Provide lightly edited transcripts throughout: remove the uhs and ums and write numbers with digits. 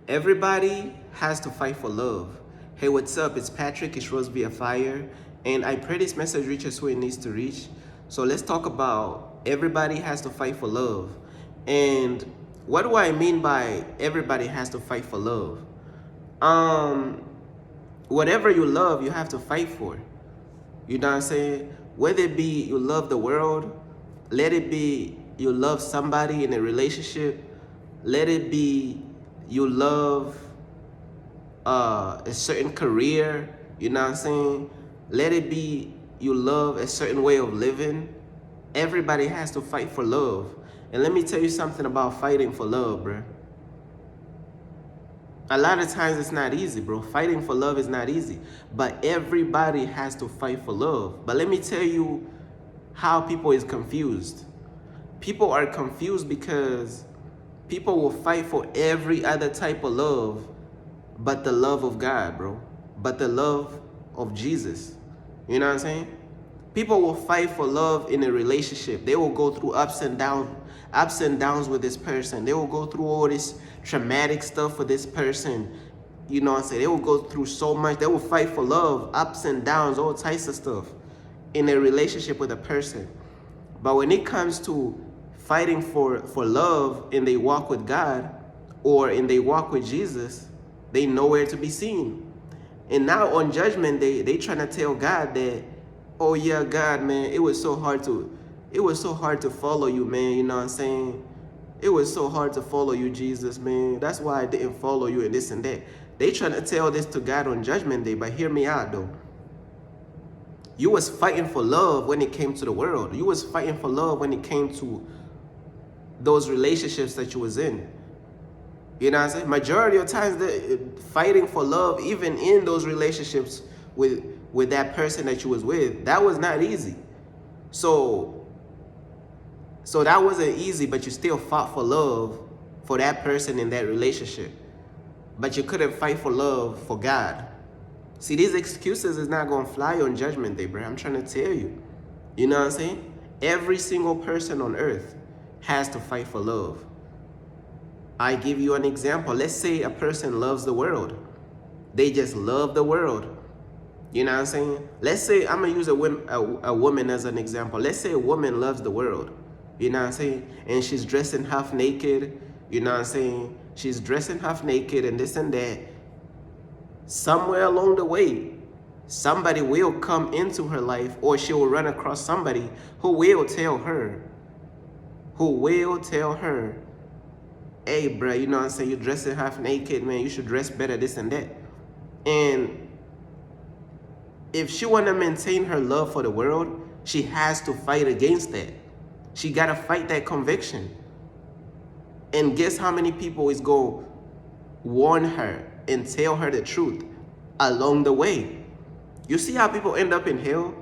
Everybody has to fight for love. Hey, what's up? It's Patrick, it's Rose via Fire, and I pray this message reaches who it needs to reach. So let's talk about everybody has to fight for love. And what do I mean by everybody has to fight for love? Um, Whatever you love, you have to fight for. You know what I'm saying? Whether it be you love the world, let it be you love somebody in a relationship, let it be you love a certain career, you know what I'm saying? Let it be you love a certain way of living. Everybody has to fight for love. And let me tell you something about fighting for love, bro. A lot of times it's not easy, bro. Fighting for love is not easy. But everybody has to fight for love. But let me tell you how people is confused. People are confused because people will fight for every other type of love but the love of God, bro. But the love of Jesus. You know what I'm saying? People will fight for love in a relationship. They will go through ups and downs with this person. They will go through all this traumatic stuff for this person. You know what I'm saying? They will go through so much. They will fight for love, ups and downs, all types of stuff in a relationship with a person. But when it comes to fighting for love and they walk with God or in they walk with Jesus, they nowhere to be seen. And now on judgment day, they trying to tell God that, oh yeah, God, man, it was so hard to follow you, man. You know what I'm saying? It was so hard to follow you, Jesus, man. That's why I didn't follow you and this and that. They trying to tell this to God on judgment day, but hear me out though. You was fighting for love when it came to the world. You was fighting for love when it came to those relationships that you was in. You know what I'm saying? Majority of times, fighting for love, even in those relationships with that person that you was with, that was not easy. So that wasn't easy, but you still fought for love for that person in that relationship. But you couldn't fight for love for God. See, these excuses is not going to fly on judgment day, bro. I'm trying to tell you. You know what I'm saying? Every single person on earth has to fight for love. I give you an example. Let's say a person loves the world. They just love the world. You know what I'm saying? Let's say, I'm going to use a woman as an example. Let's say a woman loves the world. You know what I'm saying? And she's dressing half naked. You know what I'm saying? She's dressing half naked and this and that. Somewhere along the way, somebody will come into her life, or she will run across somebody who will tell her, hey, bro, you know what I'm saying? You're dressing half naked, man. You should dress better, this and that. And if she want to maintain her love for the world, she has to fight against that. She got to fight that conviction. And guess how many people is going to warn her and tell her the truth along the way? You see how people end up in hell?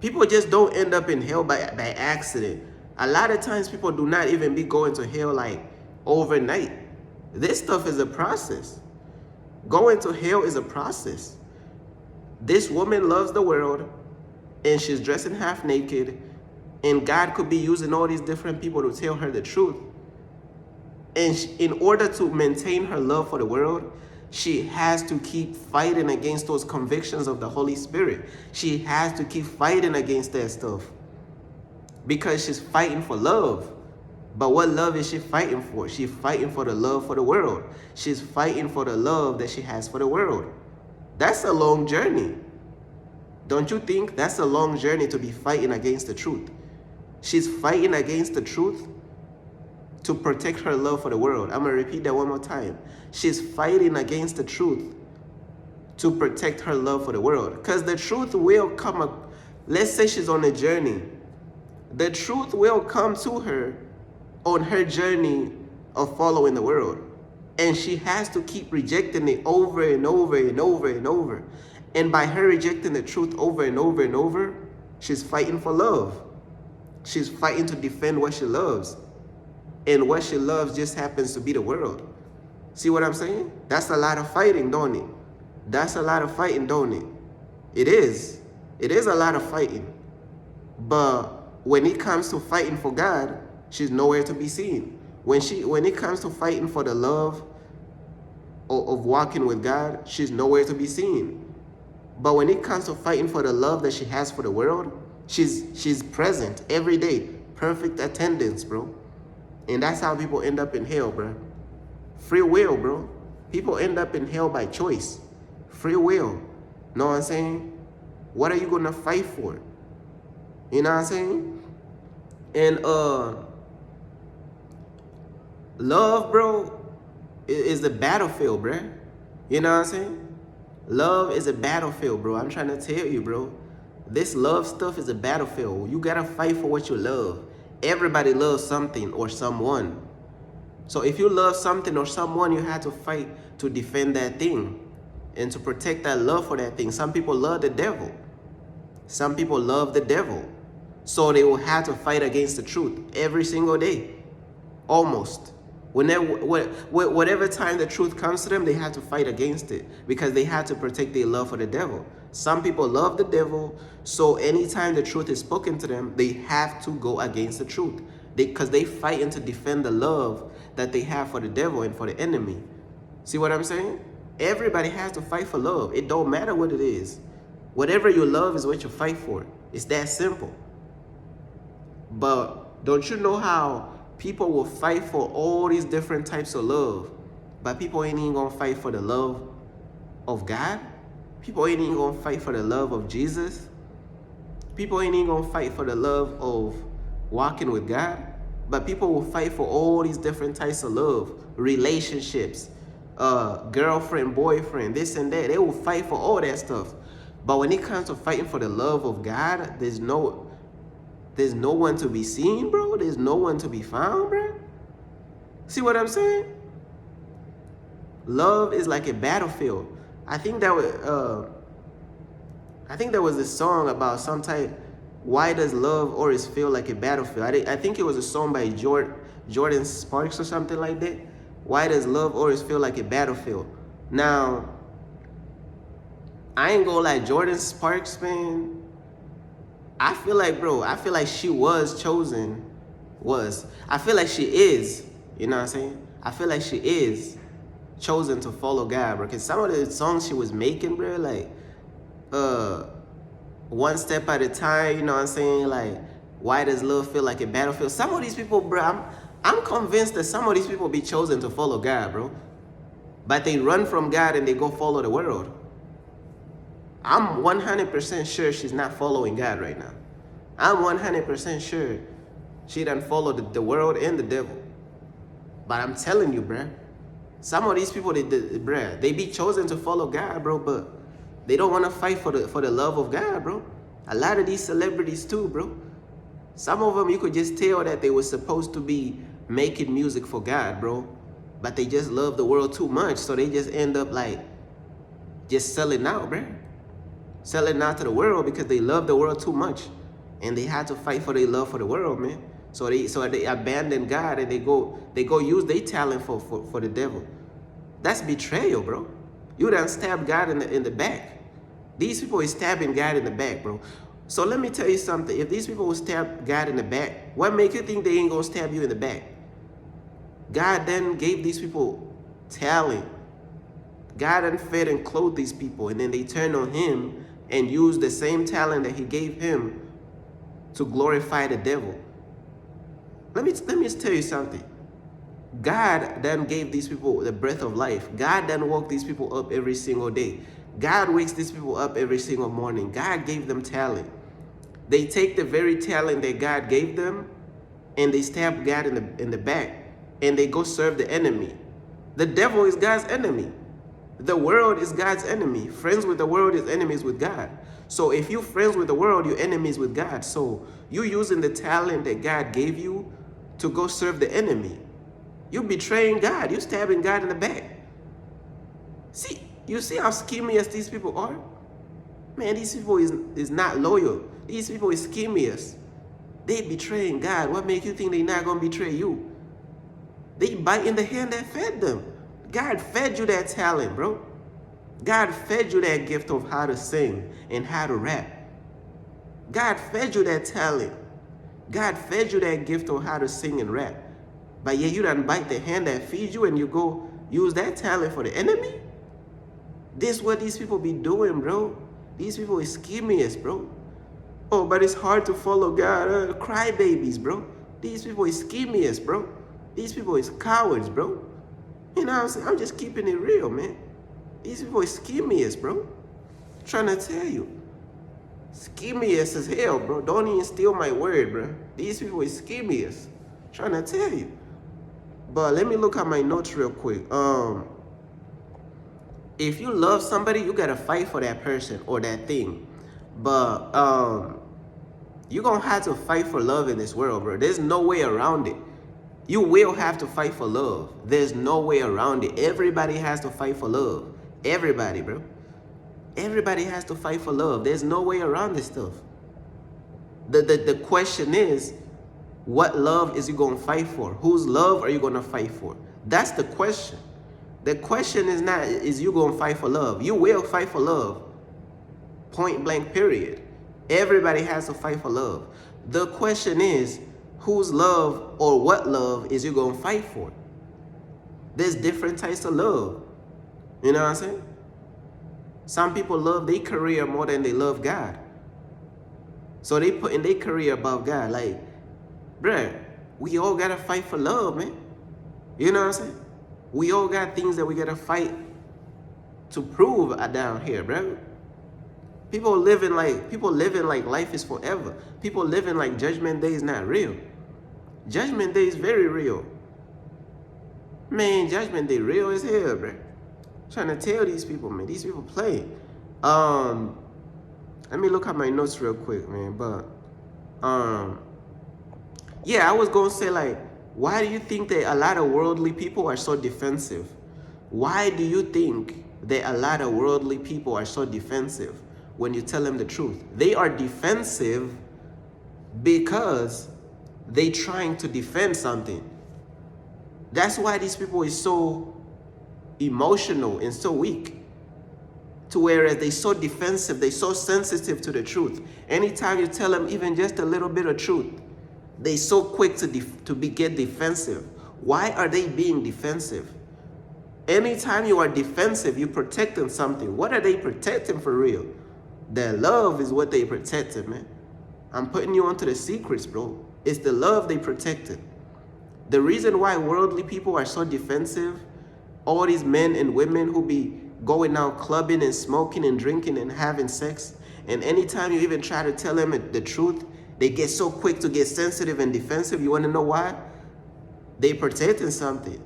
People just don't end up in hell by accident. A lot of times people do not even be going to hell like overnight. This stuff is a process. Going to hell is a process. This woman loves the world and she's dressing half naked, and God could be using all these different people to tell her the truth. And in order to maintain her love for the world, she has to keep fighting against those convictions of the Holy Spirit. She has to keep fighting against that stuff because she's fighting for love. But what love is she fighting for? She's fighting for the love for the world. She's fighting for the love that she has for the world. That's a long journey. Don't you think that's a long journey to be fighting against the truth? She's fighting against the truth to protect her love for the world. I'm going to repeat that one more time. She's fighting against the truth to protect her love for the world. Because the truth will come up. Let's say she's on a journey. The truth will come to her on her journey of following the world. And she has to keep rejecting it over and over and over and over. And by her rejecting the truth over and over and over, she's fighting for love. She's fighting to defend what she loves. And what she loves just happens to be the world. See what I'm saying? That's a lot of fighting, don't it? That's a lot of fighting, don't it? It is. It is a lot of fighting. But when it comes to fighting for God, she's nowhere to be seen. When it comes to fighting for the love of walking with God, she's nowhere to be seen. But when it comes to fighting for the love that she has for the world, she's present every day. Perfect attendance, bro. And that's how people end up in hell, bro. Free will, bro. People end up in hell by choice. Free will. Know what I'm saying? What are you gonna fight for? You know what I'm saying? And love, bro, is the battlefield, bro. You know what I'm saying? Love is a battlefield, bro. I'm trying to tell you, bro. This love stuff is a battlefield. You gotta fight for what you love. Everybody loves something or someone. So if you love something or someone, you have to fight to defend that thing and to protect that love for that thing. Some people love the devil. Some people love the devil. So they will have to fight against the truth every single day. Almost. Whatever time the truth comes to them, they have to fight against it because they have to protect their love for the devil. Some people love the devil, so anytime the truth is spoken to them, they have to go against the truth because they fighting to defend the love that they have for the devil and for the enemy. See what I'm saying? Everybody has to fight for love. It don't matter what it is. Whatever you love is what you fight for. It's that simple. But don't you know how people will fight for all these different types of love, but people ain't even gonna fight for the love of God? People ain't even gonna fight for the love of Jesus? People ain't even gonna fight for the love of walking with God? But people will fight for all these different types of love, relationships, girlfriend, boyfriend, this and that. They will fight for all that stuff. But when it comes to fighting for the love of God, there's no one to be seen, bro. There's no one to be found, bro. See what I'm saying? Love is like a battlefield. I think there was a song about some type. Why does love always feel like a battlefield? I think it was a song by Jordan Sparks or something like that. Why does love always feel like a battlefield? Now, I ain't gonna lie, Jordan Sparks, man. I feel like she was chosen. I feel like she is. You know what I'm saying? I feel like she is chosen to follow God, bro. Because some of the songs she was making, bro, like, one step at a time, you know what I'm saying? Like, why does love feel like a battlefield? Some of these people, bro, I'm convinced that some of these people be chosen to follow God, bro. But they run from God and they go follow the world. I'm 100% sure she's not following God right now. I'm 100% sure she done followed the world and the devil. But I'm telling you, bruh, some of these people, they be chosen to follow God, bro, but they don't want to fight for the love of God, bro. A lot of these celebrities too, bro. Some of them, you could just tell that they were supposed to be making music for God, bro. But they just love the world too much, so they just end up like just selling out, bruh. Selling out to the world because they love the world too much. And they had to fight for their love for the world, man. So they abandon God and they go use their talent for the devil. That's betrayal, bro. You done stab God in the back. These people is stabbing God in the back, bro. So let me tell you something. If these people will stab God in the back, what make you think they ain't gonna stab you in the back? God then gave these people talent. God then fed and clothed these people, and then they turned on him and used the same talent that he gave him to glorify the devil. Let me just tell you something. God then gave these people the breath of life. God then woke these people up every single day. God wakes these people up every single morning. God gave them talent. They take the very talent that God gave them and they stab God in the back and they go serve the enemy. The devil is God's enemy. The world is God's enemy. Friends with the world is enemies with God. So if you're friends with the world, you're enemies with God. So you're using the talent that God gave you to go serve the enemy. You're betraying God. You're stabbing God in the back. See, you see how schemious these people are? Man, these people is not loyal. These people is schemious. They betraying God. What makes you think they're not going to betray you? They bite in the hand that fed them. God fed you that talent, bro. God fed you that gift of how to sing and how to rap. God fed you that talent. God fed you that gift of how to sing and rap. But yeah, you done bite the hand that feeds you and you go Use that talent for the enemy? This is what these people be doing, bro. These people is schemiest, bro. Oh, but it's hard to follow God. Crybabies, bro. These people is schemiest, bro. These people is cowards, bro. You know what I'm saying? I'm just keeping it real, man. These people is schemiest, bro. I'm trying to tell you. Schemiest as hell, bro. Don't even steal my word, bro. These people is schemiest. I'm trying to tell you. But let me look at my notes real quick. If you love somebody, you gotta fight for that person or that thing. But you're gonna have to fight for love in this world, bro. There's no way around it. You will have to fight for love. There's no way around it. Everybody has to fight for love. Everybody, bro. Everybody has to fight for love. There's no way around this stuff. The question is, what love is you gonna fight for? Whose love are you gonna fight for? That's the question. The question is not, is you gonna fight for love? You will fight for love. Point blank, period. Everybody has to fight for love. The question is, whose love or what love is you gonna fight for? There's different types of love. You know what I'm saying? Some people love their career more than they love God. So they put in their career above God. Like, bruh, we all gotta fight for love, man. You know what I'm saying? We all got things that we gotta fight to prove down here, bro. People living like life is forever. People living like Judgment Day is not real. Judgment Day is very real. Man, Judgment Day real as hell, bro. Trying to tell these people, man. These people play. Let me look at my notes real quick, man. But yeah, I was gonna say, like, why do you think that a lot of worldly people are so defensive? Why do you think that a lot of worldly people are so defensive when you tell them the truth? They are defensive because they trying to defend something. That's why these people is so emotional and so weak. To whereas they so defensive, they so sensitive to the truth. Anytime you tell them even just a little bit of truth, they so quick to get defensive. Why are they being defensive? Anytime you are defensive, you're protecting something. What are they protecting for real? Their love is what they protected, man. I'm putting you onto the secrets, bro. It's the love they protected. The reason why worldly people are so defensive, all these men and women who be going out clubbing and smoking and drinking and having sex, and anytime you even try to tell them the truth, they get so quick to get sensitive and defensive. You want to know why? They protecting something.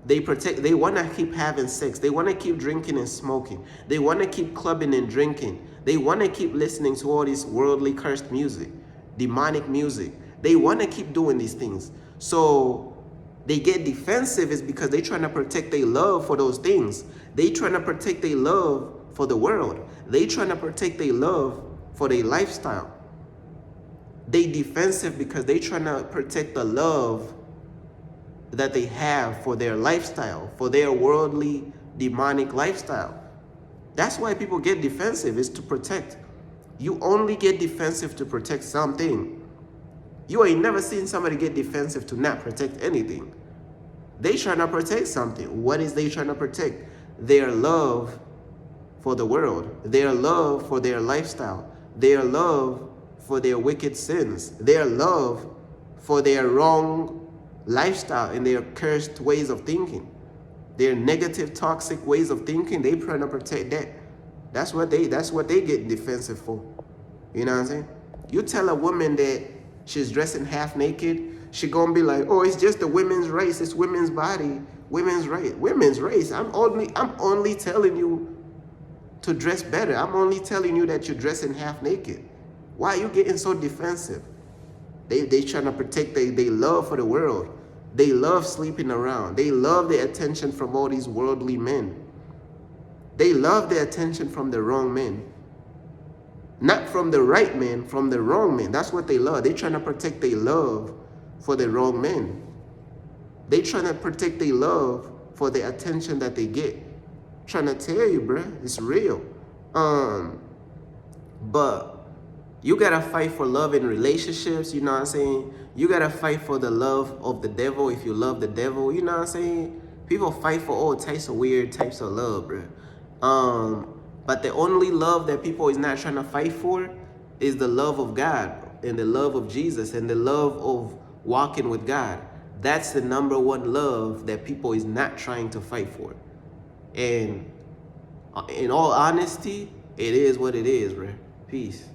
They want to keep having sex. They want to keep drinking and smoking. They want to keep clubbing and drinking. They want to keep listening to all this worldly cursed music, demonic music. They want to keep doing these things. So they get defensive is because they're trying to protect their love for those things. They trying to protect their love for the world. They trying to protect their love for their lifestyle. They defensive because they trying to protect the love that they have for their lifestyle, for their worldly, demonic lifestyle. That's why people get defensive, is to protect. You only get defensive to protect something. You ain't never seen somebody get defensive to not protect anything. They trying to protect something. What is they trying to protect? Their love for the world, their love for their lifestyle, their love for their wicked sins, their love for their wrong lifestyle and their cursed ways of thinking, their negative, toxic ways of thinking. They trying to protect that. That's what they get defensive for. You know what I'm saying? You tell a woman that she's dressing half naked, she gonna be like, oh, it's just the women's race, it's women's body, women's race. I'm only telling you to dress better. I'm only telling you that you're dressing half naked. Why are you getting so defensive? They trying to protect their love for the world. They love sleeping around. They love the attention from all these worldly men. They love the attention from the wrong men. Not from the right men, from the wrong men. That's what they love. They trying to protect their love for the wrong men. They trying to protect their love for the attention that they get. Trying to tell you, bruh, it's real. But You gotta fight for love in relationships, you know what I'm saying? You gotta fight for the love of the devil if you love the devil, you know what I'm saying? People fight for all types of weird types of love, bro. But the only love that people is not trying to fight for is the love of God, bro, and the love of Jesus, and the love of walking with God. That's the number one love that people is not trying to fight for. And in all honesty, it is what it is, bro. Peace.